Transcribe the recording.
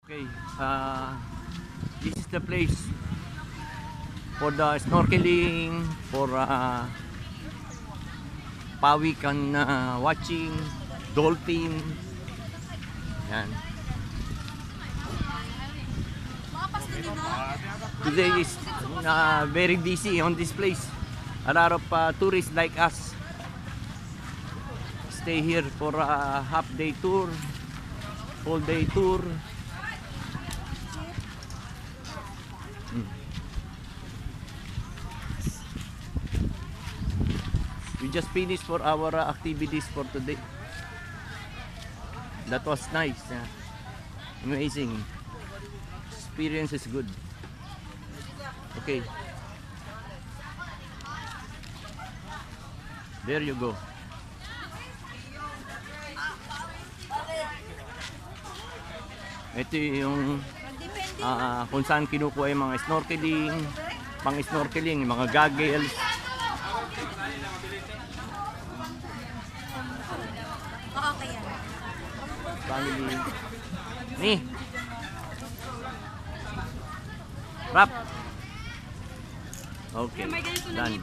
Okay, this is the place for the snorkeling, for pawik and watching dolphin. Yan. Today is very busy on this place. A lot of tourists like us stay here for a half day tour, full day tour. We just finished for our activities for today. That was nice. Amazing. Experience is good. Okay. There you go. Ito yung kung saan kinukuha yung mga snorkeling, pang snorkeling, yung mga goggles. Family. Ni. Wrap. Okay. Done.